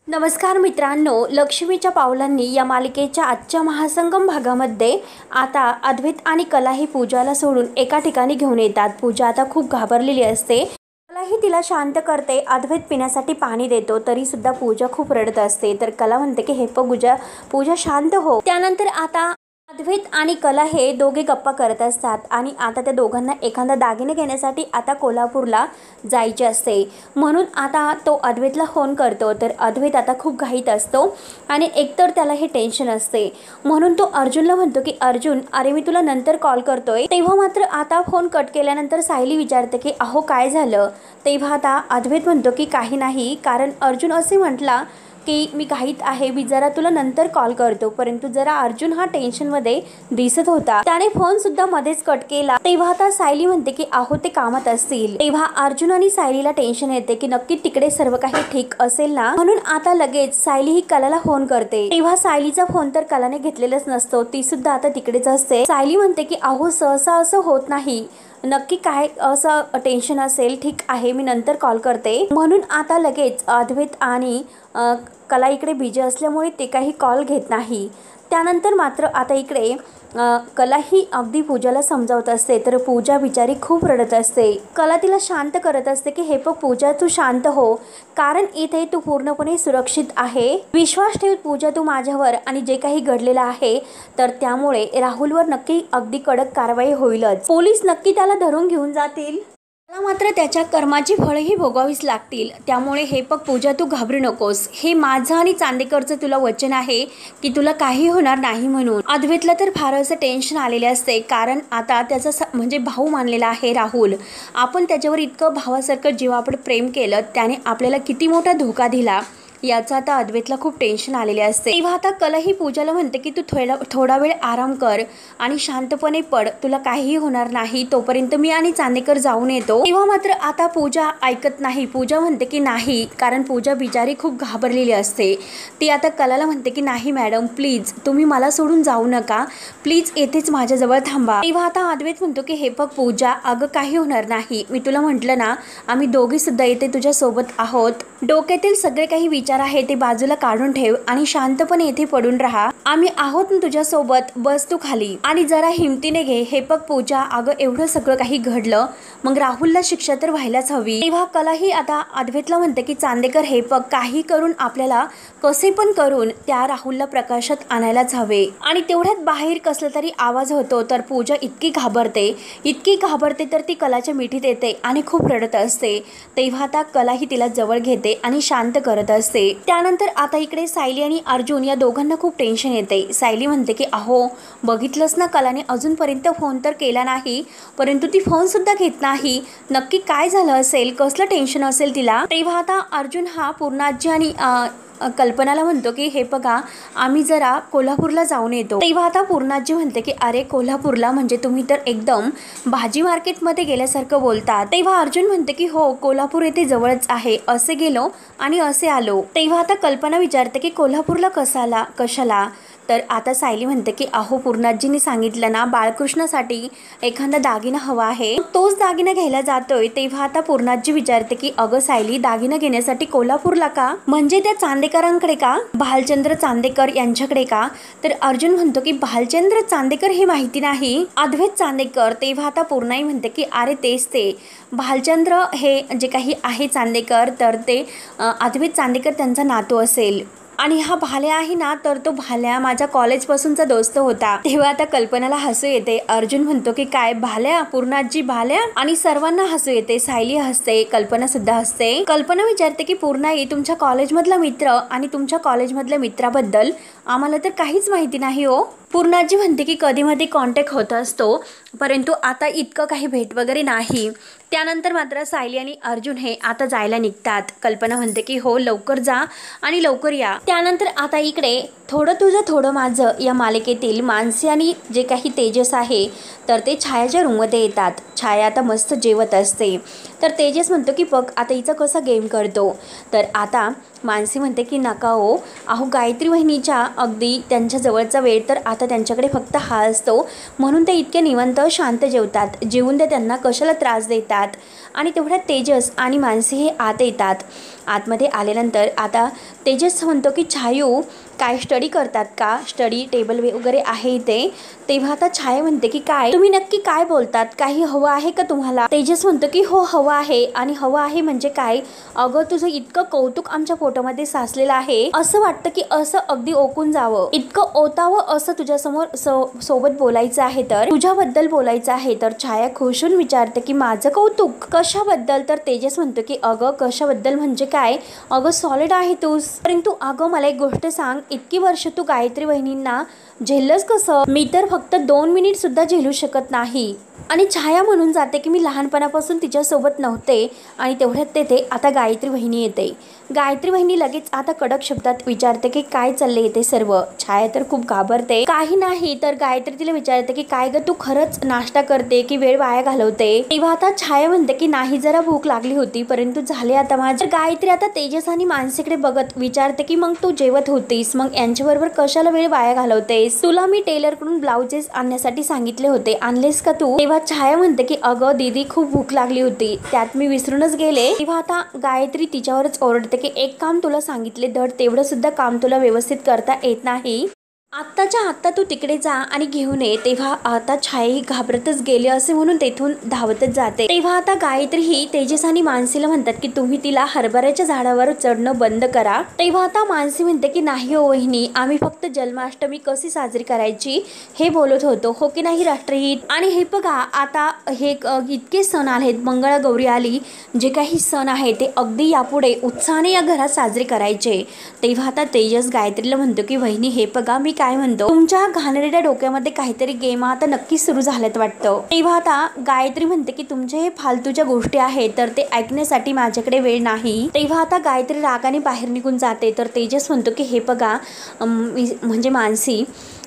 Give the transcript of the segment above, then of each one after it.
नमस्कार मित्रांनो, लक्ष्मीच्या पावलांनी या मालिकेच्या आजच्या महासंगम भागामध्ये आता अद्वैत आणि कला ही पूजाला सोडून एका ठिकाणी घेऊन येतात। पूजा आता खूप घाबरलेली असते। कला ही तिला शांत करते। अद्वैत पिण्यासाठी पाणी देतो, तरी सुद्धा पूजा खूप रडत असते। तर कला म्हणते की हे पूजा शांत हो। त्यानंतर आता अद्वैत आणि कला हे दोघे गप्पा करत असतात आणि आता त्या दोघांना एखादा दागिने घेण्यासाठी आता कोल्हापूरला जायचे असते। म्हणून आता तो अद्वैतला फोन करतो। तर अद्वैत आता खूप घाईत असतो आणि एकतर त्याला हे टेन्शन असते, म्हणून तो अर्जुनला म्हणतो की अर्जुन, अरे मी तुला नंतर कॉल करतोय। तेव्हा मात्र आता फोन कट केल्यानंतर सायली विचारते की अहो काय झालं। तेव्हा आता अद्वैत म्हणतो की काही नाही, कारण अर्जुन असे म्हटला की मी घाईत आहे, मी जरा तुला नंतर कॉल करतो। परंतु जरा अर्जुन हा टेन्शनमध्ये दिसत होता, त्याने फोन सुद्धा मध्येच कट केला। तेव्हा आता सायली म्हणते की अहो ते कामात असतील। तेव्हा अर्जुन आणि सायलीला टेन्शन येते की नक्की तिकडे सर्व काही ठीक असेल ना, म्हणून आता लगेच सायली ही कलाला फोन करते। तेव्हा सायलीचा फोन तर कलाने घेतलेलाच नसतो, ती सुद्धा आता तिकडेच असते। सायली म्हणते की अहो सहसा असं होत नाही, नक्की काय असं टेन्शन असेल, ठीक आहे मी नंतर कॉल करते। म्हणून आता लगेच अद्वैत आणि कला इकडे बिजी असल्यामुळे ते काही कॉल घेत नाही। त्यानंतर मात्र आता इकडे कला ही अगदी पूजाला समजावत असते, तर पूजा बिचारी खूप रडत असते। कला तिला शांत करत असते की हे बघ पूजा, तू शांत हो, कारण इथे तू पूर्णपणे सुरक्षित आहे। विश्वास ठेव पूजा तू माझ्यावर, आणि जे काही घडलेलं आहे तर त्यामुळे राहुलवर नक्की अगदी कडक कारवाई होईलच। पोलीस नक्की त्याला धरून घेऊन जातील, मला मात्र त्याच्या कर्माची फळेही भोगावीच लागतील। त्यामुळे हे बघ पूजा, तू घाबरू नकोस, हे माझं आणि चांदेकरचं तुला वचन आहे की तुला काही होणार नाही म्हणून। अद्वैतला तर फार असं टेन्शन आलेले असते, कारण आता त्याचा म्हणजे भाऊ मानलेला आहे राहुल। आपण त्याच्यावर इतकं भावासारखं जीवापड प्रेम केलं, त्याने आपल्याला किती मोठा धोका दिला याचा आता अद्वैतला खूप टेन्शन आलेले असते। तेव्हा आता कला ही पूजाला म्हणते की तू थोडा वेळ आराम कर आणि शांतपणे पड, तुला काहीही होणार नाही, तोपर्यंत मी आणि चांदेकर जाऊन येतो। तेव्हा मात्र आता पूजा ऐकत नाही। पूजा म्हणते की नाही, कारण पूजा बिचारी खूप घाबरलेली असते। ती आता कलाला म्हणते की नाही मॅडम, प्लीज तुम्ही मला सोडून जाऊ नका, प्लीज येथेच माझ्याजवळ थांबा। तेव्हा आता अद्वैत म्हणतो की हे बघ पूजा, अगं काही होणार नाही, मी तुला म्हटलं ना आम्ही दोघी सुद्धा इथे तुझ्या सोबत आहोत। डोक्यातील सगळे काही विचार आहे ते बाजूला काढून ठेव आणि शांतपणे इथे पडून राहा, आम्ही आहोत ना तुझ्या सोबत, बस तू खाली आणि जरा हिमतीने घे। हे बघ पूजा, अगं एवढं सगळं काही घडलं, मग राहुलला शिक्षा तर व्हायलाच हवी। तेव्हा कलाही आता अद्वैतला म्हणते की चांदेकर, हे बघ काही करून आपल्याला कसे पण करून त्या राहुलला प्रकाशात आणायलाच हवे। आणि तेवढ्यात बाहेर कसला तरी आवाज होतो, तर पूजा इतकी घाबरते तर ती कलाच्या मिठीत येते आणि खूप रडत असते। तेव्हा आता कलाही तिला जवळ घेते आणि शांत करत असते। त्यानंतर आता इकडे सायली आणि अर्जुन या दोघांना खूप टेन्शन येते। सायली म्हणते की अहो बघितलंस ना, कलाने अजूनपर्यंत फोन तर केला नाही, परंतु ती फोन सुद्धा घेत नाही, नक्की काय झालं असेल, कसलं टेन्शन असेल तिला। तेव्हा आता अर्जुन हा पूर्णाजी आणि कल्पनाला म्हणतो की हे बघा आम्ही जरा कोल्हापूरला जाऊन येतो। तेव्हा आता पूर्णाजी म्हणते की अरे कोल्हापूरला, म्हणजे तुम्ही तर एकदम भाजी मार्केटमध्ये गेल्यासारखं बोलता। तेव्हा अर्जुन म्हणते की हो, कोल्हापूर येथे जवळच आहे, असे गेलो आणि असे आलो। तेव्हा आता कल्पना विचारते की कोल्हापूरला कशाला। तर आता सायली म्हणते की अहो पूर्णाजींनी सांगितलं ना, बाळकृष्णासाठी एखादा दागिना हवा आहे, तोच दागिना घ्यायला जातोय। तेव्हा आता पूर्णाजी विचारते की अगं सायली, दागिना घेण्यासाठी कोल्हापूरला का, म्हणजे त्या चांदेकरांकडे का, भालचंद्र चांदेकर यांच्याकडे का। तर अर्जुन म्हणतो की भालचंद्र चांदेकर हे माहिती नाही, अद्वैत चांदेकर। तेव्हा आता पूर्णाई म्हणते की अरे तेच ते भालचंद्र हे जे काही आहे चांदेकर, तर ते अद्वैत चांदेकर त्यांचा नातू असेल, आणि हा भाल्या आहे ना, तर तो भाल्या माझ्या कॉलेजपासूनचा दोस्त होता। तेव्हा आता कल्पनाला हसू येते। अर्जुन म्हणतो की काय भाल्या, पूर्णाजी भाल्या, आणि सर्वांना हसू येते। सायली हसते, कल्पना सुद्धा हसते। कल्पना विचारते की पूर्णाई, तुमच्या कॉलेजमधला मित्र आणि तुमच्या कॉलेजमधल्या मित्राबद्दल आम्हाला तर काहीच माहिती नाही हो। पूर्णाजी म्हणते की कधी मध्ये कॉन्टॅक्ट होत असतो, परंतु आता इतकं काही भेट वगैरे नाही। त्यानंतर मात्र सायली आणि अर्जुन हे आता जायला निघतात। कल्पना म्हणते की हो लवकर जा आणि लवकर या। त्यानंतर आता इकडे थोडं तुझं थोडं माझं या मालिकेतील मानसी आणि जे काही तेजस आहे तर ते छायाच्या रूममध्ये येतात। छाया आता मस्त जेवत असते, तर तेजस म्हणतो की बघ आता हिचा कसा गेम करतो। तर आता मानसी म्हणते की नका हो, अहो गायत्री वहिनीच्या अगदी त्यांच्या जवळचा वेळ तर आता त्यांच्याकडे फक्त हा असतो, म्हणून ते इतके निवांत शांत जेवतात, जेवून ते त्यांना कशाला त्रास देतात। आणि तेवढ्यात तेजस आणि मानसी हे आत येतात. आतमध्ये आल्यानंतर आता तेजस म्हणतो की छायू काय स्टडी करतात का, स्टडी टेबल वगैरे आहे इथे. तेव्हा आता छाया म्हणते की काय तुम्ही नक्की काय बोलतात, काही हवं आहे का तुम्हाला. तेजस म्हणतो की हो हवं आहे. आणि हवं आहे म्हणजे काय, अगं तुझं इतकं कौतुक आमच्या फोटोमध्ये साचलेलं आहे, असं वाटतं की असं अगदी ओकून जावं, इतकं ओतावं असं तुझ्यासमोर सोबत बोलायचं आहे, तर तुझ्याबद्दल बोलायचं आहे. तर छाया खुशून विचारते की माझं कौतुक कशाबद्दल. तर तेजस म्हणतो की अगं कशाबद्दल म्हणजे काय, अगं सॉलिड आहे तूच. परंतु अगं मला एक गोष्ट सांग, इतकी वर्ष तू गायत्री वहिनींना झेललंस कसं. मी तर फक्त 2 मिनिट सुद्धा झेलू शकत नाही. आणि छाया म्हणून जाते की मी लहानपणापासून तिच्यासोबत नव्हते. आणि तेवढ्यात तेथे आता गायत्री वहिनी येते. गायत्री वहिनी लगेच आता कडक शब्दात विचारते की काय चाललंय इथे सर्व. छाया तर खूप घाबरते. काही नाही. तर गायत्री तिला विचारते की काय ग तू खरंच नाश्ता करते की वेळ वाया घालवते. तेव्हा आता छाया म्हणते की नाही जरा भूक लागली होती, परंतु झाले आता माझे. गायत्री आता तेजस आणि मानसीकडे बघत विचारते की मग तू जेवत होतीस, मग यांच्याबरोबर कशाला वेळ वाया घालवतेस. तुला मी टेलर कडून ब्लाउजेस आणण्यासाठी सांगितले होते, आणलेस का तू. तेव्हा छाया म्हणते की अगं दीदी खूप भूक लागली होती, त्यात मी विसरूनच गेले. तेव्हा आता गायत्री तिच्यावरच ओरडते की एक काम तुला सांगितले धड तेवढं सुद्धा काम तुला व्यवस्थित करता येत नाही. आत्ताच्या आत्ता तू तिकडे जा आणि घेऊन ये. तेव्हा आता छायाही घाबरतच गेले असे म्हणून तेथून धावतच जाते. तेव्हा आता गायत्री ही तेजस आणि मानसीला म्हणतात की तुम्ही तिला हरभऱ्याच्या झाडावर चढणं बंद करा. तेव्हा आता मानसी म्हणते की नाही हो वहिनी, आम्ही फक्त जन्माष्टमी कशी साजरी करायची हे बोलत होतो, हो की नाही राष्ट्रहित. आणि हे बघा आता हे इतके सण आहेत, मंगळागौरी आली, जे काही सण आहे ते अगदी यापुढे उत्साहाने या घरात साजरे करायचे. तेव्हा आता तेजस गायत्रीला म्हणतो की वहिनी हे बघा मी काय म्हणतो, तुमच्या घाणेरड्या डोक्यामध्ये काहीतरी गेम आता नक्की सुरू झाल्यात वाटतं. तेव्हा आता गायत्री म्हणते की तुमचे हे फालतूच्या गोष्टी आहेत तर ते ऐकण्यासाठी माझ्याकडे वेळ नाही. तेव्हा आता गायत्री रागाने बाहेर निघून जाते. तर तेजस म्हणतो की हे बघा म्हणजे मानसी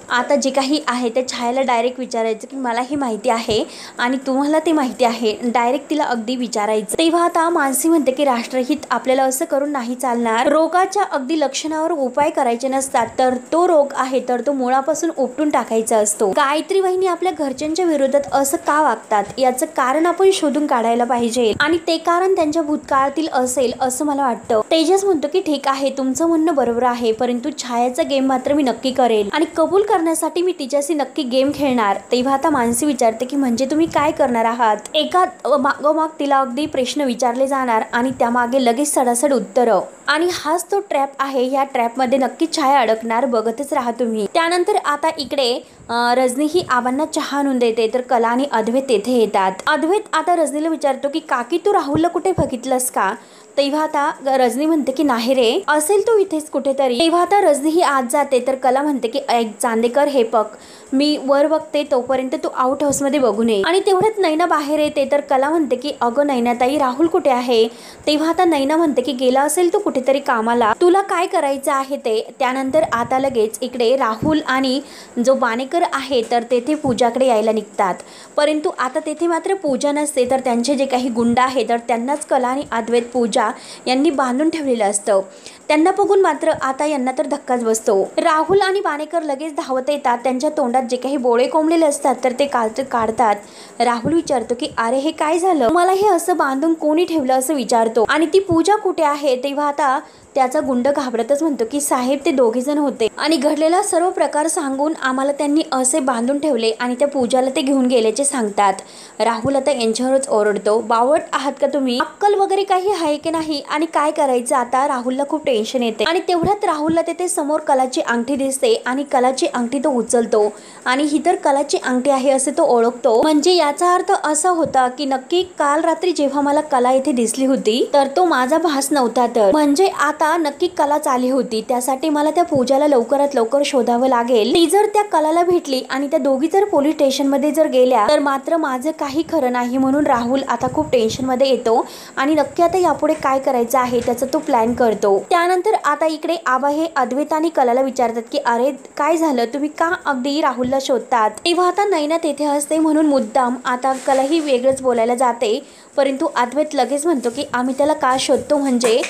आता जे काही आहे ते छायाला डायरेक्ट विचारायचं की मला हे माहिती आहे आणि तुम्हाला ते माहिती आहे, डायरेक्ट तिला अगदी विचारायचं. तेव्हा आता मानसी म्हणते की राष्ट्रहित आपल्याला असं करून नाही चालणार. रोगाच्या अगदी लक्षणावर उपाय करायचे नसतात, तर तो रोग आहे तर तो मुळापासून उपटून टाकायचा असतो. गायत्री वहिनी आपल्या घरच्यांच्या विरोधात असं का वागतात याचं कारण आपण शोधून काढायला पाहिजे आणि ते कारण त्यांच्या भूतकाळातील असेल असं मला वाटतं. तेजस म्हणतो की ठीक आहे तुमचं म्हणणं बरोबर आहे, परंतु छायाचा गेम मात्र मी नक्की करेल आणि कबूल करण्यासाठी मी तिच्याशी नक्की गेम खेळणार. तेव्हा आता मानसी विचारते की म्हणजे तुम्ही काय करणार आहात. एका मागोमाग तिला अगदी प्रश्न विचारले जाणार आणि त्यामागे लगेच सडासड उत्तरं. आणि हाच तो ट्रॅप आहे, या ट्रॅप मध्ये नक्की छाया अडकणार, बघतच राहा तुम्ही. त्यानंतर आता इकडे रजनी ही आबांना चहा आणून देते. तर कला आणि अद्वैत तेथे येतात. अद्वैत आता रजनीला विचारतो की काकी तू राहुलला कुठे बघितलंस का. तेव्हा आता रजनी म्हणते की नाही रे, असेल तो इथेच कुठेतरी. तेव्हा आता रजनी ही आत जाते. तर कला म्हणते की ऐक चांदेकर हे बघ मी वर बघते तोपर्यंत तू आउट हाऊस मध्ये बघून ये. आणि तेवढ्यात नैना बाहेर येते. तर कला म्हणते की अगं नैनाताई राहुल कुठे आहे. तेव्हा आता नैना म्हणते की गेला असेल तो कुठेतरी कामाला, तुला काय करायचं आहे ते. त्यानंतर आता लगेच इकडे राहुल आणि जो बाणेकर आहे तर तेथे पूजाकडे यायला निघतात. परंतु आता तेथे मात्र पूजा नसते, तर त्यांचे जे काही गुंड आहे तर त्यांनाच कला आणि अद्वैत पूजा यांनी बांधून ठेवलेलं असतं. त्यांना बघून मात्र आता यांना तर धक्काच बसतो. राहुल आणि बाणेकर लगेच धावत येतात. त्यांच्या तोंडात जे काही बोळे कोंबलेले असतात तर ते काढतात. राहुल विचारतो की अरे हे काय झालं, मला हे असं बांधून कोणी ठेवलं असं विचारतो. आणि ती पूजा कुठे आहे. तेव्हा आता त्याचा गुंड घाबरतच म्हणतो की साहेब ते दोघे जण होते आणि घडलेला सर्व प्रकार सांगून आम्हाला त्यांनी असे बांधून ठेवले आणि त्या पूजाला ते घेऊन गेल्याचे सांगतात. राहुल आता यांच्यावरच ओरडतो, बावट आहात का तुम्ही, अक्कल वगैरे काही आहे की नाही आणि काय करायचं आता. राहुलला खूप टेन्शन येते आणि तेवढ्यात राहुलला तेथे समोर कलाची अंगठी दिसते आणि कलाची अंगठी तो उचलतो आणि ही तर कलाची अंगठी आहे असे तो ओळखतो. म्हणजे याचा अर्थ असा होता की नक्की काल रात्री जेव्हा मला कला इथे दिसली होती तर तो माझा भास नव्हता. तर म्हणजे आता नक्की कलाच आली होती, त्यासाठी मला त्या पूजाला लवकरात लवकर शोधावं लागेल. ती जर त्या कलाला भेटली आणि त्या दोघी जर पोलीस स्टेशन मध्ये जर गेल्या तर मात्र माझं काही खरं नाही. म्हणून राहुल आता खूप टेन्शन मध्ये येतो आणि नक्की आता यापुढे काय करायचं आहे त्याचा तो प्लॅन करतो. त्यानंतर आता इकडे आबा हे अद्वैत आणि कलाला विचारतात की अरे काय झालं, तुम्ही का अगदी राहुलला शोधतात. तेव्हा आता नैना तेथे असते म्हणून मुद्दाम आता कला ही वेगळंच बोलायला जाते. परंतु अद्वैत लगेच म्हणतो की आम्ही त्याला का शोधतो म्हणजे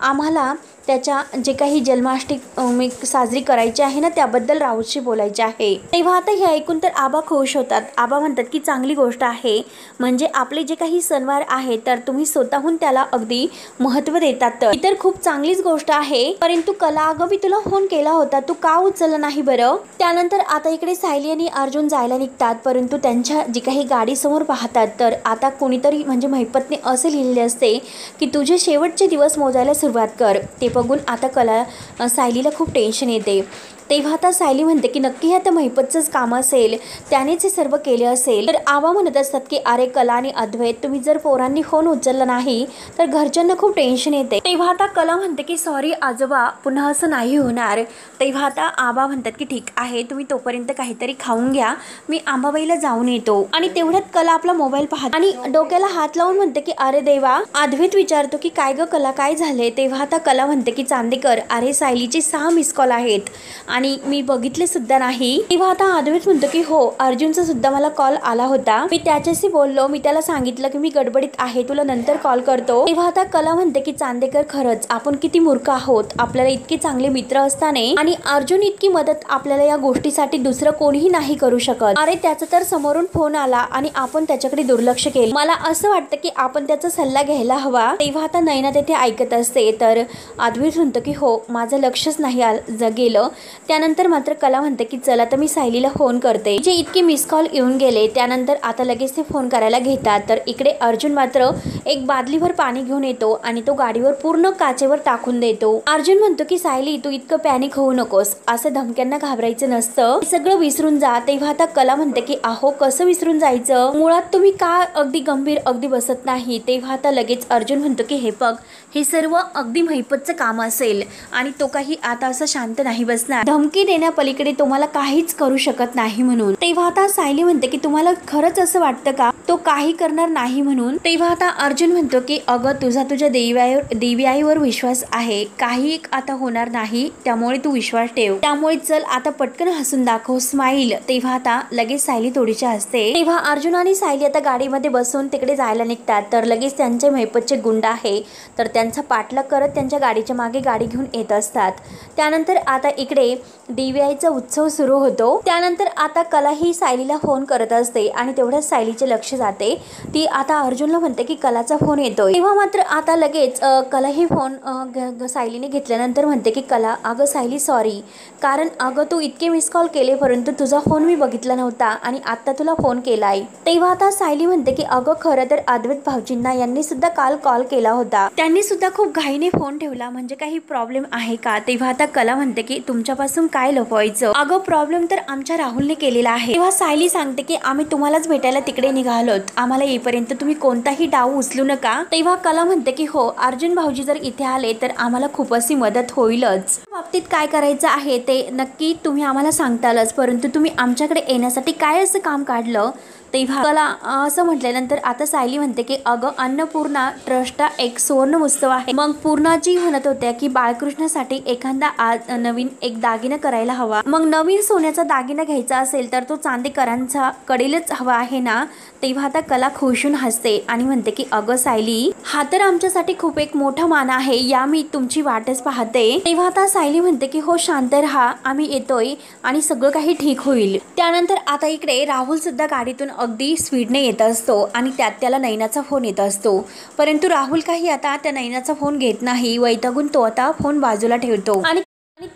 आम्हाला त्याच्या जे काही जन्माष्टमी साजरी करायची आहे ना त्याबद्दल राहुलशी बोलायचे आहे। तेव्हा आता हे ऐकून तर आबा खुश होतात। आबा म्हणतात की चांगली गोष्ट आहे, म्हणजे आपले जे काही सणवार आहे तर तुम्ही स्वतःहून त्याला अगदी महत्त्व देतात, तर खूप चांगलीच गोष्ट आहे। परंतु कला, अगं मी तुला फोन केला होता, तू का उचलला नाही बरं? त्यानंतर आता इकडे सायली आणि अर्जुन जायला निघतात, परंतु त्यांच्या जी काही गाडी समोर पाहतात तर आता कोणीतरी म्हणजे महिपतने असे लिहिलेले असते की तुझे शेवटचे दिवस मोजायला सुरुवात कर। ते बघून आता कला सायलीला खूप टेन्शन येते। तेव्हा आता सायली म्हणते की नक्की हे आता महिपतचंच काम असेल, त्यानेच हे सर्व केले असेल। तर आबा म्हणत असतात की अरे कला आणि अद्वैत, तुम्ही जर पोरांनी फोन उचलला नाही तर घरच्यांना खूप टेन्शन येते। तेव्हा आता कला म्हणते की सॉरी आजोबा, पुन्हा असं नाही होणार। तेव्हा आता आबा म्हणतात की ठीक आहे, तुम्ही तोपर्यंत काहीतरी खाऊन घ्या, मी आंबाबाईला जाऊन येतो। आणि तेवढ्यात कला आपला मोबाईल पाहत आणि डोक्याला हात लावून म्हणते की अरे देवा। अद्वैत विचारतो की काय ग कला, काय झाले? तेव्हा आता कला म्हणते की चांदेकर, अरे सायलीचे 6 मिस कॉल आहेत आणि मी बघितले सुद्धा नाही। तेव्हा आता अद्वैत म्हणतो की हो, अर्जुनचा सुद्धा मला कॉल आला होता, मी त्याच्याशी बोललो, मी त्याला सांगितलं की मी गडबडीत आहे, तुला नंतर कॉल करतो। तेव्हा आता कला म्हणते की चांदेकर, खरंच आपण किती मूर्ख आहोत, आपल्याला इतके चांगले मित्र असताना आणि अर्जुन इतकी मदत आपल्याला या गोष्टीसाठी दुसरं कोणीही नाही करू शकत। अरे त्याचा तर समोरून फोन आला आणि आपण त्याच्याकडे दुर्लक्ष केले, मला असं वाटतं की आपण त्याचा सल्ला घ्यायला हवा। तेव्हा आता नैना तेथे ऐकत असते, तर अद्वैत म्हणतो की हो, माझं लक्षच नाही गेलं। त्यानंतर मात्र कला म्हणते की चला तर मी सायलीला फोन करते, जे इतके मिस कॉल येऊन गेले। त्यानंतर आता लगेच ते फोन करायला घेतात, तर इकडे अर्जुन मात्र एक बादलीभर पाणी घेऊन येतो आणि तो गाडीवर पूर्ण काचेवर टाकून देतो। अर्जुन म्हणतो की सायली, तू इतकं पॅनिक होऊ नकोस, असं धमक्यांना घाबरायचं नसतं, सगळं विसरून जा। तेव्हा आता कला म्हणते की अहो कसं विसरून जायचं, मुळात तुम्ही का अगदी गंभीर अगदी बसत नाही? तेव्हा आता लगेच अर्जुन म्हणतो की हे बघ, हे सर्व अगदी महिपतचं काम असेल आणि तो काही आता असं शांत नाही बसणार, धमकी देण्यापलीकडे तुम्हाला काहीच करू शकत नाही म्हणून। तेव्हा आता सायली म्हणते की तुम्हाला खरंच असं वाटतं का तो काही करणार नाही म्हणून? तेव्हा आता अर्जुन म्हणतो की अगं तुझ्या देवी आईवर विश्वास आहे, काही आता होणार नाही, त्यामुळे तू विश्वास ठेव, त्यामुळे चल आता पटकन हसून दाखव, स्माईल। तेव्हा आता लगेच सायली थोडीशी हसते। तेव्हा अर्जुन आणि सायली आता गाडीमध्ये बसून तिकडे जायला निघतात, तर लगेच त्यांचे महिपतचे गुंड आहे तर त्यांचा पाठलाग करत त्यांच्या गाडीच्या मागे गाडी घेऊन येत असतात। त्यानंतर आता इकडे देवी आईचा उत्सव सुरू होतो। त्यानंतर आता कला ही सायलीला फोन करत असते आणि तेवढ्याच सायलीचे लक्ष जाते, ती आता अर्जुनला म्हणते की कलाचा फोन येतोय। तेव्हा मात्र आता लगेच कला ही फोन सायलीने घेतल्यानंतर म्हणते की कला, अगं सायली सॉरी, कारण अगं तू इतके मिस कॉल केले परंतु तुझा फोन मी बघितला नव्हता आणि आता तुला फोन केलाय। तेव्हा आता सायली म्हणते की अगं खरं तर अद्वैत भाऊजींना यांनी सुद्धा काल कॉल केला होता, त्यांनी सुद्धा खूप घाईने फोन ठेवला, म्हणजे काही प्रॉब्लेम आहे का? तेव्हा आता कला म्हणते की तुमच्यापासून काय लपवायचं, अगं प्रॉब्लेम तर आमच्या राहुलने केलेला आहे। तेव्हा सायली सांगते की आम्ही तुम्हालाच भेटायला तिकडे निघालोत, आम्हाला येईपर्यंत तुम्ही कोणताही डाव उचलू नका। तेव्हा कला म्हणते की हो, अर्जुन भाऊजी जर इथे आले तर आम्हाला खूप अशी मदत होईलच, बाबतीत काय करायचं आहे ते नक्की तुम्ही आम्हाला सांगतालच, परंतु तुम्ही आमच्याकडे येण्यासाठी काय असं काम काढलं? तेव्हा कला असं म्हटल्यानंतर आता सायली म्हणते की अगं अन्नपूर्णा ट्रस्टचा एक सुवर्ण उत्सव आहे, मग पूर्णाजी म्हणत होत्या की बाळकृष्णासाठी एखादा आज नवीन एक दागिना करायला हवा, मग नवीन सोन्याचा दागिना घ्यायचा असेल तर तो चांदेकरांचा कडेलच हवा आहे ना? तेव्हा आता कला खुशून हसते आणि म्हणते की अगं सायली, हा तर आमच्यासाठी खूप एक मोठा मान आहे, या मी तुमची वाटच पाहते। तेव्हा आता सायली म्हणते की हो शांत राहा, आम्ही येतोय आणि सगळं काही ठीक होईल। त्यानंतर आता इकडे राहुल सुद्धा गाडीतून अगदी स्पीडने येत असतो आणि त्यात त्याला नैनाचा फोन येत असतो, परंतु राहुल काही आता त्या नैनाचा फोन घेत नाही, वैतागून तो आता फोन बाजूला ठेवतो। आणि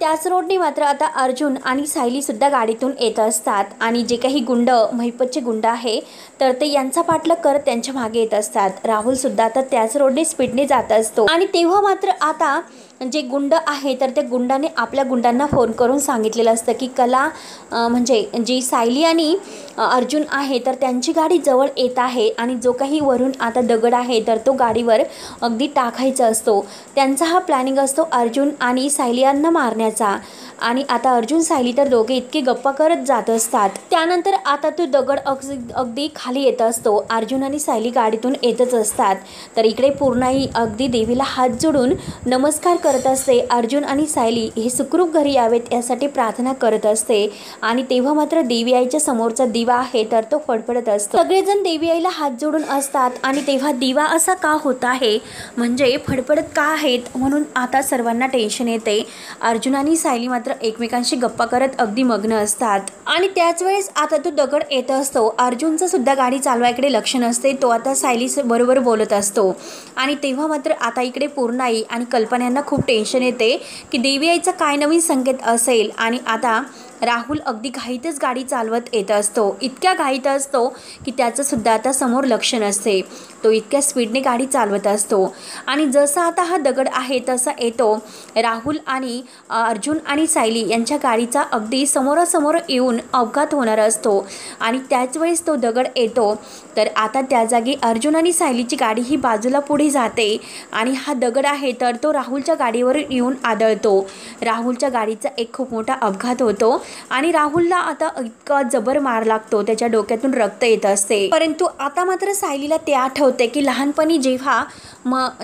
त्याच रोडने मात्र आता अर्जुन आणि सायली सुद्धा गाडीतून येत असतात आणि जे काही गुंड महिपतचे गुंड आहे तर ते यांचा पाठलाग करत त्यांच्या मागे येत असतात। राहुल सुद्धा आता त्याच रोडने स्पीडने जात असतो आणि तेव्हा मात्र आता जे गुंड आहे तर त्या गुंडाने आपल्या गुंडांना फोन करून सांगितलेलं असतं की कला म्हणजे जी सायली आणि अर्जुन आहे तर त्यांची गाडी जवळ येत आहे आणि जो काही वरून आता दगड आहे तर तो गाडीवर अगदी टाकायचा असतो। त्यांचा हा प्लॅनिंग असतो अर्जुन आणि सायली यांना मारण्याचा। आणि आता अर्जुन सायली तर दोघे इतके गप्पा करत जात असतात। त्यानंतर आता तो दगड अगदी खाली येत असतो, अर्जुन आणि सायली गाडीतून येतच असतात, तर इकडे पूर्णाई अगदी देवीला हात जोडून नमस्कार करत असते. अर्जुन आणि सायली हे सुखरूप घरी यावेत यासाठी प्रार्थना करत असते. आणि तेव्हा मात्र देवी आईच्या समोरचा दिवा आहे तर तो फडफडत असतो. सगळेजण देवी आईला हात जोडून असतात आणि तेव्हा दिवा असा का होत आहे, म्हणजे फडफडत का आहेत म्हणून आता सर्वांना टेन्शन येते. अर्जुन आणि सायली मात्र एकमेकांशी गप्पा करत अगदी मग्न असतात. आणि त्याच वेळेस आता तो दगड येत असतो. अर्जुनचं सुद्धा गाडी चालवायकडे लक्ष नसते. तो आता सायली बरोबर बोलत असतो. आणि तेव्हा मात्र आता इकडे पूर्णाई आणि कल्पना यांना खूप टेन्शन येते की देवी आईचा काय नवीन संकेत असेल. आणि आता राहुल अगदी घाईतच गाडी चालवत येत असतो. इतक्या घाईत असतो की त्याचं सुद्धा आता समोर लक्ष नसते. तो इतक्या स्पीडने गाडी चालवत असतो. आणि जसा आता हा दगड आहे तसा येतो राहुल आणि अर्जुन आणि सायली यांच्या गाडीचा अगदी समोरासमोर येऊन अपघात होणार असतो. आणि त्याच वेळेस तो दगड येतो तर आता त्या जागी अर्जुन आणि सायलीची गाडी ही बाजूला पुढे जाते. आणि हा दगड आहे तर तो राहुलच्या गाडीवर येऊन आदळतो. राहुलच्या गाडीचा एक खूप मोठा अपघात होतो. आणि राहुलला आता इतका जबर मार लागतो, त्याच्या डोक्यातून रक्त येत असते. परंतु आता मात्र सायलीला ते आठवते की लहानपणी जेव्हा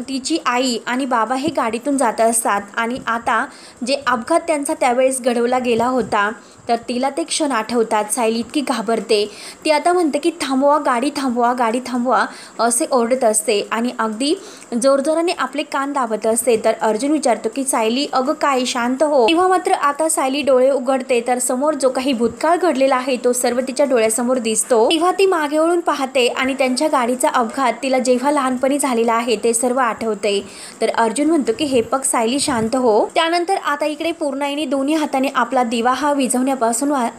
तिची आई आणि बाबा हे गाडीतून जात असतात आणि आता जे अपघात त्यांचा त्यावेळेस घडवला गेला होता तर तिला ते क्षण आठवतात. सायली इतकी घाबरते. ती आता म्हणते की थांबवा, गाडी थांबवा, गाडी थांबवा असे ओरडत असते आणि अगदी जोरजोराने आपले कान दाबत असते. तर अर्जुन विचारतो की सायली अगं काय, शांत हो. तेव्हा मात्र आता सायली डोळे उघडते तर समोर जो काही भूतकाळ घडलेला आहे तो सर्व तिच्या डोळ्यासमोर दिसतो. तेव्हा ती मागे वळून पाहते आणि त्यांच्या गाडीचा अपघात तिला जेव्हा लहानपणी झालेला आहे ते सर्व आठवते. तर अर्जुन म्हणतो की हे बघ सायली, शांत हो. त्यानंतर आता इकडे पूर्णाईने दोन्ही हाताने आपला दिवा हा विझवण्यापासून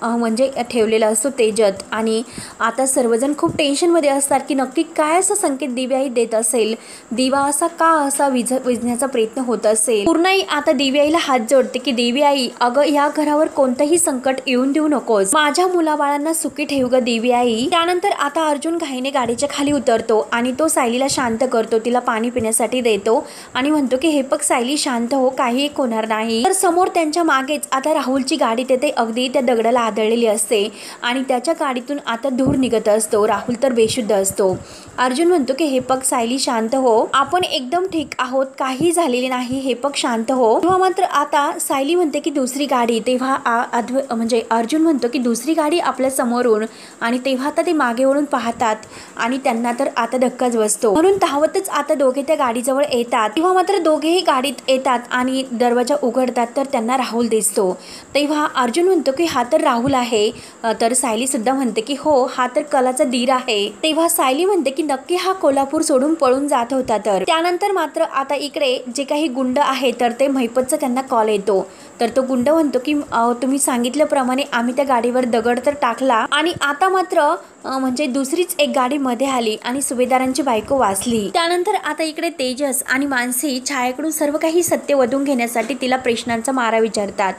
म्हणजे ठेवलेला असतो तेजत. आणि आता सर्वजण खूप टेन्शनमध्ये असतात की नक्की काय असा संकेत देवी आई देत असेल, दिवा असा का असा विझण्याचा प्रयत्न होत असेल. पूर्णाई आता देवी आईला हात जोडते की देवी आई अगं या घरावर कोणतंही संकट येऊन देऊ नकोस, माझ्या मुलाबाळांना सुखी ठेव ग देवी आई. त्यानंतर आता अर्जुन घाईने गाडीच्या खाली उतरतो आणि तो सायलीला शांत करतो, तिला पाणी पिण्यासाठी देतो आणि म्हणतो की हे बघ सायली, शांत हो, काही एक होणार नाही. तर समोर त्यांच्या मागेच आता राहुलची गाडी तेथे अगदी त्या दगडाला आदळलेली असते आणि त्याच्या गाडीतून आता धूर निघत असतो. राहुल तर बेशुद्ध असतो. अर्जुन म्हणतो की हे बघ सायली, शांत हो, आपण एकदम ठीक आहोत, काही झालेले नाही, हे बघ शांत हो. तेव्हा मात्र आता सायली म्हणते की दुसरी गाडी. तेव्हा म्हणजे अर्जुन म्हणतो की दुसरी गाडी आपल्या समोरून. आणि तेव्हा आता ते मागे वळून पाहतात आणि त्यांना तर आता धक्काच बसतो. म्हणून धावतच आता दोघे त्या गाडीजवळ येतात. तेव्हा मात्र दोघेही गाडीत येतात आणि दरवाजा उघडतात तर त्यांना राहुल दिसतो. तेव्हा अर्जुन म्हणतो की हा तर राहुल आहे. तर सायली सुद्धा म्हणते की हो, हा तर कलाचा धीर आहे. तेव्हा सायली म्हणते की नक्की हा कोल्हापूर सोडून पळून जात होता. तर त्यानंतर मात्र आता इकडे जे काही गुंड आहे तर ते महिपतचा त्यांना कॉल येतो. तर तो गुंड म्हणतो की तुम्ही सांगितल्याप्रमाणे आम्ही त्या गाडीवर दगड तर टाकला आणि आता मात्र म्हणजे दुसरीच एक गाडी मध्ये आली आणि सुभेदारांची बायको वाचली. त्यानंतर आता इकडे तेजस आणि मानसी छायाकडून सर्व काही सत्य वधून घेण्यासाठी तिला प्रश्नांचा मारा विचारतात.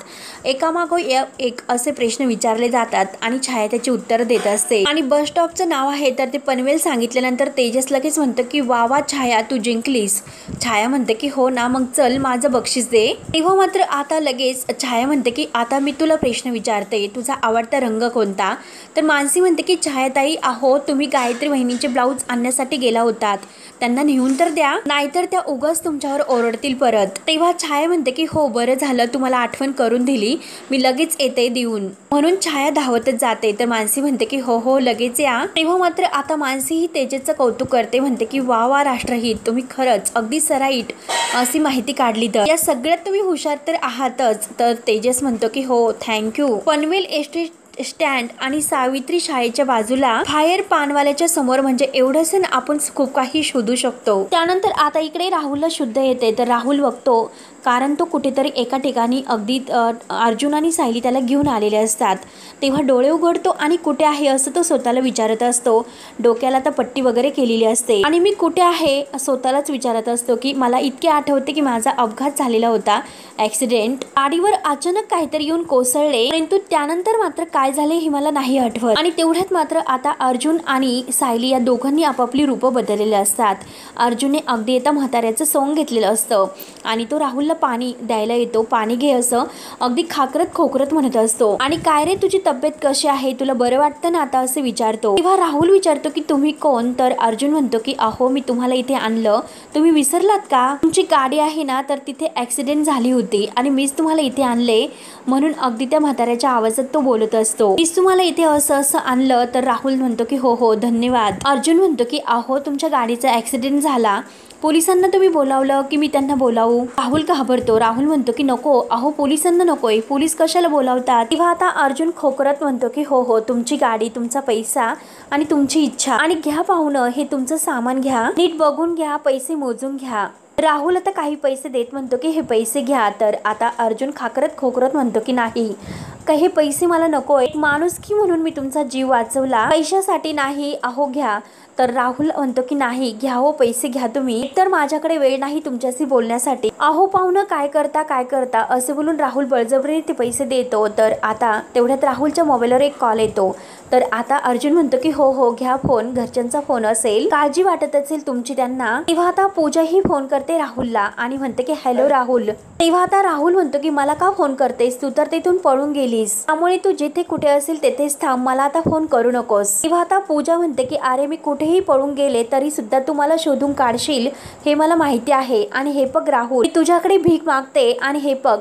एकामागो एक असे प्रश्न विचारले जातात आणि छाया त्याची उत्तर देत असते. आणि बस स्टॉपचं नाव आहे तर ते पनवेल सांगितल्यानंतर तेजस लगेच म्हणतं की वा वा छाया, तू जिंकलीस. छाया म्हणते की हो ना, मग चल माझं बक्षीस दे. तेव्हा मात्र आता लगेच छाया म्हणते की आता मी तुला प्रश्न विचारते, तुझा आवडता रंग कोणता. तर मानसी म्हणते की छायाताई, अहो तुम्ही गायत्री वहिनीचे ब्लाऊज आणण्यासाठी गेला होतात, त्यांना नेऊन तर द्या, नाहीतर त्या उगाच तुमच्यावर ओरडतील परत. तेव्हा छाया म्हणते की हो बरं झालं तुम्हाला आठवण करून दिली, मी लगेच येते देऊन. म्हणून छाया धावतच जाते. तर मानसी म्हणते की हो हो लगेच या. तेव्हा मात्र आता मानसी ही तेजसचं कौतुक करते, म्हणते की वा वा राष्ट्रहित, तुम्ही खरंच अगदी सराईट अशी माहिती काढली. तर या सगळ्यात तुम्ही हुशार तर आहातच. तर तेजस म्हणतो की हो थँक्यू. पनवेल एसटी स्टँड आणि सावित्री शाळेच्या बाजूला फायर पानवाल्याच्या समोर, म्हणजे एवढंच ना आपण खूप काही शोधू शकतो. त्यानंतर आता इकडे राहुलला शुद्ध येते. तर राहुल बघतो कारण तो कुठेतरी एका ठिकाणी अगदी अर्जुन आणि सायली त्याला घेऊन आलेले असतात. तेव्हा डोळे उघडतो आणि कुठे आहे असं तो स्वतःला विचारत असतो. डोक्याला तर पट्टी वगैरे केलेली असते आणि मी कुठे आहे स्वतःलाच विचारत असतो की मला इतके आठवते की माझा अपघात झालेला होता, ऍक्सिडेंट, गाडीवर अचानक काहीतरी येऊन कोसळले, परंतु त्यानंतर मात्र काय झाले हे मला नाही आठवत. आणि तेवढ्यात मात्र आता अर्जुन आणि सायली या दोघांनी आपापली रूपं बदललेली असतात. अर्जुनने अगदी येता म्हाताऱ्याचं सोंग घेतलेलं असतं आणि तो राहुलला राहुलला पाणी द्यायला येतो, पाणी घे असं अगदी खाकरत खोकरत म्हणत असतो। आणि काय रे तुझी तब्येत कशी आहे, तुला बरं वाटतं ना आता असे विचारतो। तेव्हा राहुल विचारतो की तुम्ही कोण, तर अर्जुन म्हणतो की अहो मी तुम्हाला इथे आणलं, तुम्ही विसरलात का, तुमची गाडी आहे ना तर तिथे ऍक्सिडेंट झाली होती आणि मीच तुम्हाला इथे आणले म्हणून अगदी त्या म्हाताऱ्याच्या आवाजात तो बोलत असतो। मीच तुम्हाला इथे असं असं आणलं, तर राहुल म्हणतो की हो हो धन्यवाद। अर्जुन म्हणतो की अहो तुमच्या गाडीचा ऍक्सिडेंट झाला, पोलिसांना तुम्ही बोलावलं की मी त्यांना बोलावू। राहुल घाबरतो, राहुल म्हणतो की नको, अहो पोलिसांना नकोय, पोलीस कशाला बोलावतात। तेव्हा आता अर्जुन खोकरत म्हणतो की हो हो तुमची गाडी, तुमचा पैसा आणि तुमची इच्छा, आणि घ्या पाहुणं हे तुमचं सामान घ्या, नीट बघून घ्या, पैसे मोजून घ्या। राहुल आता काही पैसे देत म्हणतो की हे पैसे घ्या, तर आता अर्जुन खाकरत खोकरत म्हणतो की नाही, काही हे पैसे मला नकोय, माणुसकी म्हणून मी तुमचा जीव वाचवला, पैशासाठी नाही, अहो घ्या। तर राहुल म्हणतो की नाही घ्या हो, पैसे घ्या तुम्ही, तर माझ्याकडे वेळ नाही तुमच्याशी बोलण्यासाठी। अहो पाहुणं काय करता असे बोलून राहुल बळजबरीने ते पैसे देतो। तर आता तेवढ्यात राहुलच्या मोबाईलवर एक कॉल येतो, तर आता अर्जुन म्हणतो की हो हो घ्या फोन, घरच्यांचा फोन असेल, काळजी वाटत असेल तुमची त्यांना। तेव्हा आता पूजा ही फोन करते राहुलला आणि म्हणते की हॅलो राहुल। तेव्हा आता राहुल म्हणतो की मला का फोन करतेस, तू तर तिथून पळून गेलीस, त्यामुळे तू जिथे कुठे असेल तेथेच थांब, मला आता फोन करू नकोस। तेव्हा आता पूजा म्हणते की अरे मी कुठेही पळून गेले तरी सुद्धा तू मला शोधून काढशील हे मला माहिती आहे, आणि हे बघ राहुल मी तुझ्याकडे भीक मागते, आणि हे बघ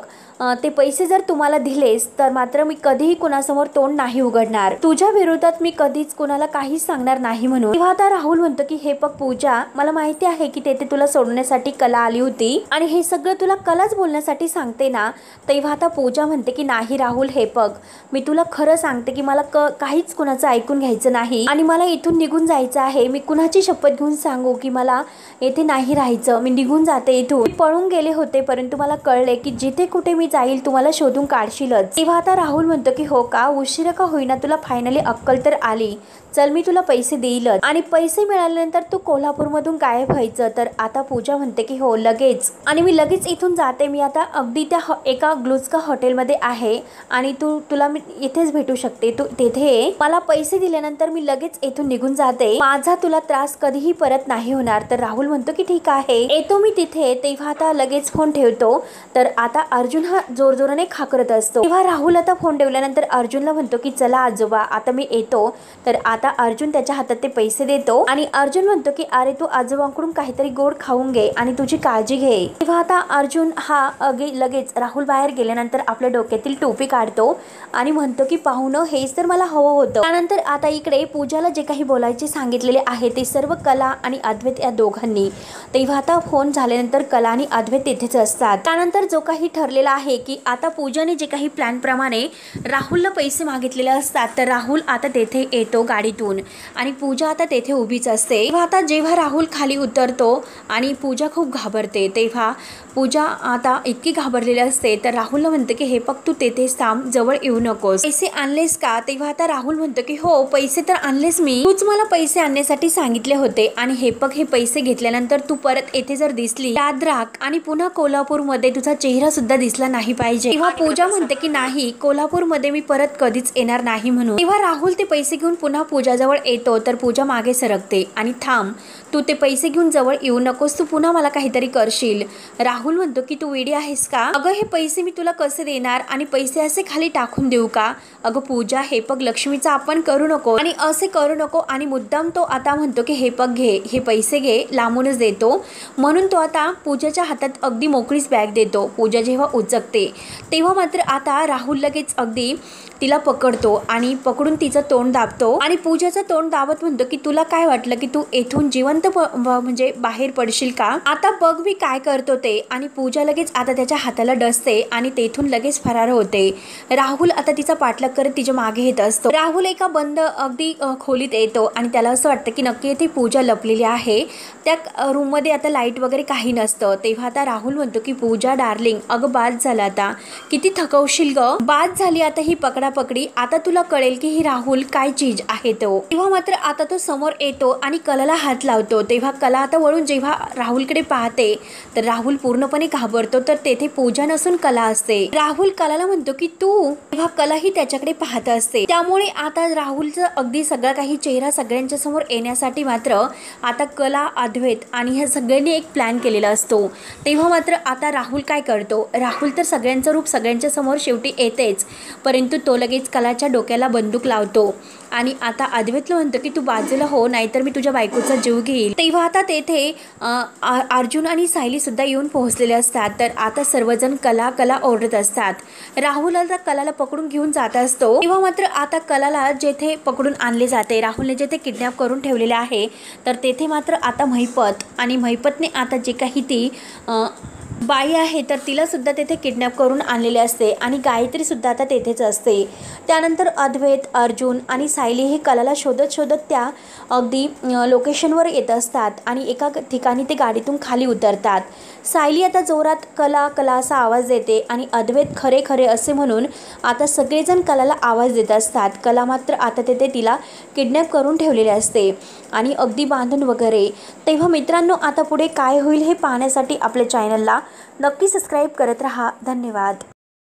ते पैसे जर तुम्हाला दिलेस तर मात्र मी कधीही कुणासमोर तोंड नाही उघडणार, तुझ्या विरोधात मी कधीच कुणाला काहीच सांगणार नाही म्हणून। तेव्हा आता राहुल म्हणतो की हे बघ पूजा, मला माहिती आहे की तेथे तुला सोडण्यासाठी कला आली होती आणि हे सगळं तुला कलाच बोलण्यासाठी सांगते ना। तेव्हा आता पूजा म्हणते की नाही राहुल, हे बघ मी तुला खरं सांगते की मला काहीच कुणाचं ऐकून घ्यायचं नाही आणि मला इथून निघून जायचं आहे। मी कुणाची शपथ घेऊन सांगू की मला येथे नाही राहायचं, मी निघून जाते इथून, मी पळून गेले होते परंतु मला कळले की जिथे कुठे मी जाईल तुम्हाला शोधून काढशीलच। तेव्हा आता राहुल म्हणतो की हो का, उशिरा का होईना तुला फायनली अक्कल तर आली, चल मी तुला पैसे देईलच, आणि पैसे मिळाल्यानंतर तू कोल्हापूरमधून गायब व्हायचं। तर आता पूजा म्हणते की हो लगेच, आणि मी लगेच इथून जाते, मी आता अगदी त्या एका ग्लुस्का हॉटेलमध्ये आहे आणि तुला मी इथेच भेटू शकते, तू तेथे मला पैसे दिल्यानंतर मी लगेच इथून निघून जाते, माझा तुला त्रास कधीही परत नाही होणार। तर राहुल म्हणतो की ठीक आहे येतो मी तिथे। तेव्हा आता लगेच फोन ठेवतो, तर आता अर्जुन हा जोरजोराने खाकरत असतो। तेव्हा राहुल आता फोन ठेवल्यानंतर अर्जुनला म्हणतो की चला आजोबा आता मी येतो। तर आता अर्जुन त्याच्या हातात ते पैसे देतो आणि अर्जुन म्हणतो की अरे तू आजोबांकडून काहीतरी गोड खाऊन घे आणि तुझी काळजी घे। तेव्हा आता अर्जुन हा लगेच राहुल बाहेर गेल्यानंतर आपल्या डोक्यातील टोपी काढतो आणि म्हणतो की पाहुणं हेच तर मला हवं होतं। त्यानंतर आता इकडे पूजाला जे काही बोलायचे सांगितलेले आहे ते सर्व कला आणि अद्वैत या दोघांनी, तेव्हा आता फोन झाल्यानंतर कला आणि अद्वैत तेथेच असतात। त्यानंतर जो काही ठरलेला आहे की आता पूजाने जे काही प्लॅन प्रमाणे राहुलला पैसे मागितलेले असतात, तर राहुल आता तेथे येतो गाडीतून आणि पूजा आता तेथे उभीच असते। तेव्हा आता जेव्हा राहुल खाली उतरतो आणि पूजा खूप घाबरते, तेव्हा पूजा आता इतकी घाबरलेली असते, तर राहुलला म्हणते की हे बघ तू तेथेच थांब, जवळ येऊ नकोस, पैसे आणलेस का। तेव्हा आता राहुल म्हणतो की हो पैसे तर आणलेस मी, तूच मला पैसे आणण्यासाठी सांगितले होते, आणि हे बघ हे पैसे घेतल्यानंतर तू परत येथे जर दिसली याद राख, आणि पुन्हा कोल्हापूरमध्ये तुझा चेहरा सुद्धा दिसला नाही पाहिजे। तेव्हा पूजा म्हणते की नाही कोल्हापूरमध्ये मी परत कधीच येणार नाही म्हणून। तेव्हा राहुल ते पैसे घेऊन पुन्हा पूजाजवळ येतो, तर पूजा मागे सरकते आणि थांब, तू ते पैसे घेऊन जवळ येऊ नकोस, तू पुन्हा मला काहीतरी करशील। राहुल म्हणतो की तू वेडी आहेस का, अगं हे पैसे मी तुला कसे देणार, आणि पैसे असे खाली टाकून देऊ का, अगं पूजा हे बघ लक्ष्मीचा आपण करू नको आणि असे करू नको, आणि मुद्दाम तो आता म्हणतो की हे बघ घे, हे पैसे घे, लांबूनच देतो, म्हणून तो आता पूजाच्या हातात अगदी मोकळीच बॅग देतो। पूजा जेव्हा उचकते तेव्हा मात्र आता राहुल लगेच अगदी तिला पकडतो आणि पकडून तिचं तोंड दाबतो, आणि पूजाचं तोंड दाबत म्हणतो की तुला काय वाटलं की तू येथून जिवंत म्हणजे बाहेर पडशील का, आता बघ मी काय करतो ते। आणि पूजा लगेच आता त्याच्या हाताला डसते आणि तेथून लगेच फरार होते। राहुल आता तिचा पाठलाग करत तिच्या मागे येत असतो। राहुल एका बंद अगदी खोलीत येतो आणि त्याला असं वाटतं की नक्की येथे पूजा लपलेली आहे, त्या रूम मध्ये आता लाईट वगैरे काही नसतं। तेव्हा आता राहुल म्हणतो की पूजा डार्लिंग अगं बाद झाला, आता किती थकवशील ग, बाद झाली आता ही पकडापकडी, आता तुला कळेल की ही राहुल काय चीज आहे तो। तेव्हा मात्र आता तो समोर येतो आणि कलाला हात लावतो। तेव्हा कला आता वळून जेव्हा राहुलकडे पाहते तर राहुल पूर्ण पूर्णपणे घाबरतो, तर तेथे पूजा नसून कला असते. राहुल कलाला म्हणतो की तू, तेव्हा कला ही त्याच्याकडे पाहत असते. त्यामुळे आता राहुलचं अगदी सगळं काही चेहरा सगळ्यांच्या समोर येण्यासाठी मात्र आता कला, अद्वैत आणि ह्या सगळ्यांनी एक प्लॅन केलेला असतो. तेव्हा मात्र आता राहुल काय करतो, राहुल तर सगळ्यांचं रूप सगळ्यांच्या समोर शेवटी येतेच, परंतु तो लगेच कलाच्या डोक्याला बंदूक लावतो आणि आता अद्वैतला म्हणतो की तू बाजूला हो, नाहीतर मी तुझ्या बायकोचा जीव घेईल. तेव्हा आता तेथे अर्जुन आणि सायली सुद्धा येऊन पोहोचलेले असतात. तर आता सर्वजण कला कला ओरडत असतात. राहुल आता कलाला पकडून घेऊन जात असतो. तेव्हा मात्र आता कलाला जेथे पकडून आणले जाते, राहुलने जेथे किडनॅप करून ठेवलेले आहे, तर तेथे मात्र आता महिपत आणि महिपतने आता जे काही ती बाई आहे तर तिला सुद्धा तेथे किडनॅप करून आणलेले असते आणि गायत्री सुद्धा आता तेथेच असते. त्यानंतर अद्वैत, अर्जुन आणि सायली हे कलाला शोधत शोधत त्या अगदी लोकेशनवर येत असतात आणि एका ठिकाणी ते गाडीतून खाली उतरतात. सायली आता जोरात कला कला असा आवाज देते आणि अद्वैत खरे खरे असे म्हणून आता सगळेजण कलाला आवाज देत असतात. कला मात्र आता तेथे तिला किडनॅप करून ठेवलेले असते आणि अगदी बांधून वगैरे. तेव्हा मित्रांनो, आता पुढे काय होईल हे पाहण्यासाठी आपल्या चॅनलला नक्की सबस्क्राईब करत रहा. धन्यवाद.